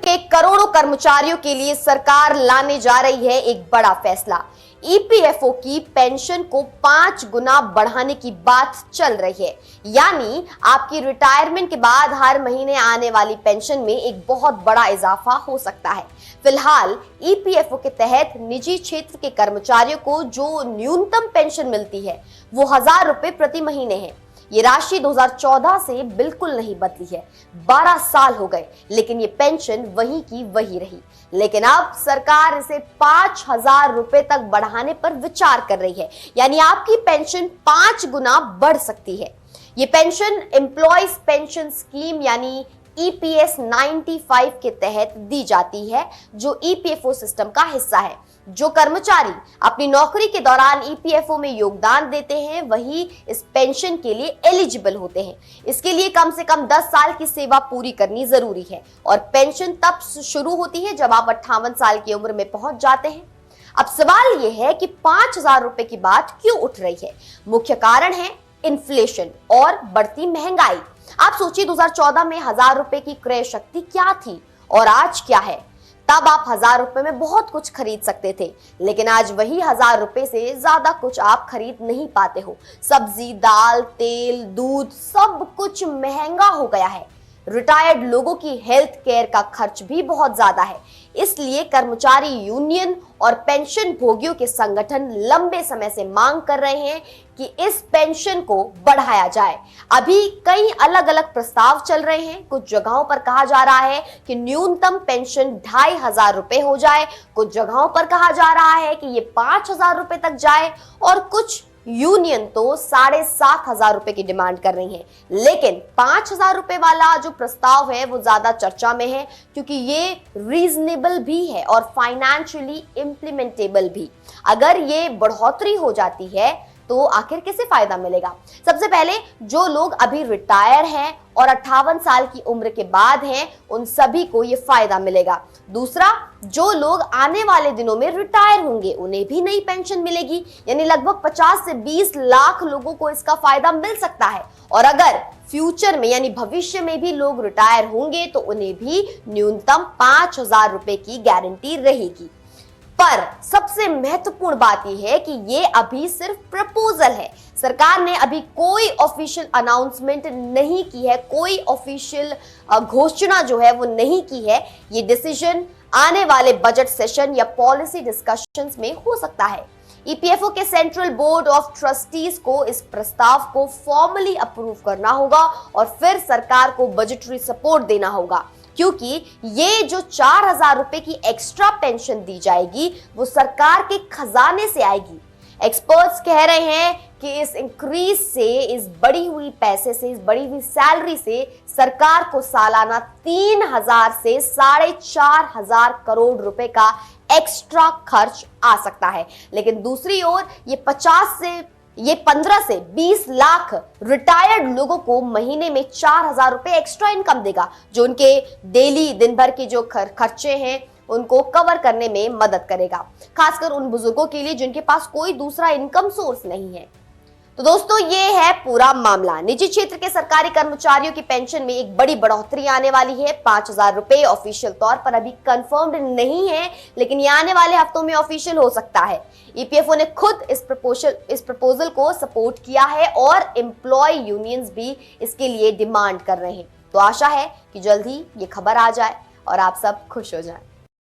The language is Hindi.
के करोड़ों कर्मचारियों के लिए सरकार लाने जा रही है एक बड़ा फैसला। ईपीएफओ की पेंशन को 5 गुना बढ़ाने की बात चल रही है। यानी आपकी रिटायरमेंट के बाद हर महीने आने वाली पेंशन में एक बहुत बड़ा इजाफा हो सकता है। फिलहाल ईपीएफओ के तहत निजी क्षेत्र के कर्मचारियों को जो न्यूनतम पेंशन मिलती है वो 1000 रुपए प्रति महीने है। ये राशि 2014 से बिल्कुल नहीं बदली है। 12 साल हो गए लेकिन ये पेंशन वही की वही रही। लेकिन अब सरकार इसे 5000 रुपए तक बढ़ाने पर विचार कर रही है। यानी आपकी पेंशन 5 गुना बढ़ सकती है। ये पेंशन एम्प्लॉयज पेंशन स्कीम यानी ईपीएस 95 के तहत दी जाती है, जो ईपीएफओ सिस्टम का हिस्सा है। जो कर्मचारी अपनी नौकरी के दौरान ईपीएफओ में योगदान देते हैं वही इस पेंशन के लिए एलिजिबल होते हैं। इसके लिए कम से कम 10 साल की सेवा पूरी करनी जरूरी है और पेंशन तब शुरू होती है जब आप 58 साल की उम्र में पहुंच जाते हैं। अब सवाल यह है कि 5000 रुपए की बात क्यों उठ रही है? मुख्य कारण है इन्फ्लेशन और बढ़ती महंगाई। आप सोचिए 2014 में 1000 रुपए की क्रय शक्ति क्या थी और आज क्या है। तब आप 1000 रुपए में बहुत कुछ खरीद सकते थे, लेकिन आज वही 1000 रुपए से ज्यादा कुछ आप खरीद नहीं पाते हो। सब्जी, दाल, तेल, दूध सब कुछ महंगा हो गया है। रिटायर्ड लोगों की हेल्थ केयर का खर्च भी बहुत ज्यादा है। इसलिए कर्मचारी यूनियन और पेंशन भोगियों के संगठन लंबे समय से मांग कर रहे हैं कि इस पेंशन को बढ़ाया जाए। अभी कई अलग अलग प्रस्ताव चल रहे हैं। कुछ जगहों पर कहा जा रहा है कि न्यूनतम पेंशन 2500 रुपए हो जाए, कुछ जगहों पर कहा जा रहा है कि ये 5000 रुपए तक जाए और कुछ यूनियन तो 7500 रुपए की डिमांड कर रही है। लेकिन 5000 रुपए वाला जो प्रस्ताव है वो ज्यादा चर्चा में है क्योंकि ये रीजनेबल भी है और फाइनेंशियली इम्प्लीमेंटेबल भी। अगर ये बढ़ोतरी हो जाती है तो आखिर किसे फायदा मिलेगा? सबसे पहले जो लोग अभी रिटायर हैं और 58 साल की उम्र के बाद हैं उन सभी को ये फायदा मिलेगा। दूसरा, जो लोग आने वाले दिनों में रिटायर होंगे उन्हें भी नई पेंशन मिलेगी। यानी लगभग 50 से 20 लाख लोगों को इसका फायदा मिल सकता है। और अगर फ्यूचर में यानी भविष्य में भी लोग रिटायर होंगे तो उन्हें भी न्यूनतम 5000 रुपए की गारंटी रहेगी। पर सबसे महत्वपूर्ण बात यह है कि ये अभी सिर्फ प्रपोजल है। सरकार ने अभी कोई ऑफिशियल अनाउंसमेंट नहीं की है, कोई ऑफिशियल घोषणा जो है वो नहीं की है। ये डिसीजन आने वाले बजट सेशन या पॉलिसी डिस्कशंस में हो सकता है। ईपीएफओ के सेंट्रल बोर्ड ऑफ ट्रस्टीज को इस प्रस्ताव को फॉर्मली अप्रूव करना होगा और फिर सरकार को बजटरी सपोर्ट देना होगा, क्योंकि ये जो 4000 रुपए की एक्स्ट्रा पेंशन दी जाएगी वो सरकार के खजाने से आएगी। एक्सपर्ट्स कह रहे हैं कि इस इंक्रीज से, इस बढ़ी हुई पैसे से, इस बढ़ी हुई सैलरी से सरकार को सालाना 3000 से 4500 करोड़ रुपए का एक्स्ट्रा खर्च आ सकता है। लेकिन दूसरी ओर ये 15 से 20 लाख रिटायर्ड लोगों को महीने में 4000 रुपए एक्स्ट्रा इनकम देगा, जो उनके डेली दिन भर के जो खर्चे हैं उनको कवर करने में मदद करेगा, खासकर उन बुजुर्गों के लिए जिनके पास कोई दूसरा इनकम सोर्स नहीं है। तो दोस्तों, ये है पूरा मामला। निजी क्षेत्र के सरकारी कर्मचारियों की पेंशन में एक बड़ी बढ़ोतरी आने वाली है। 5000 रुपए ऑफिशियल तौर पर अभी कंफर्म्ड नहीं है, लेकिन ये आने वाले हफ्तों में ऑफिशियल हो सकता है। ईपीएफओ ने खुद इस प्रपोजल को सपोर्ट किया है और एम्प्लॉय यूनियंस भी इसके लिए डिमांड कर रहे हैं। तो आशा है कि जल्द ही ये खबर आ जाए और आप सब खुश हो जाएं।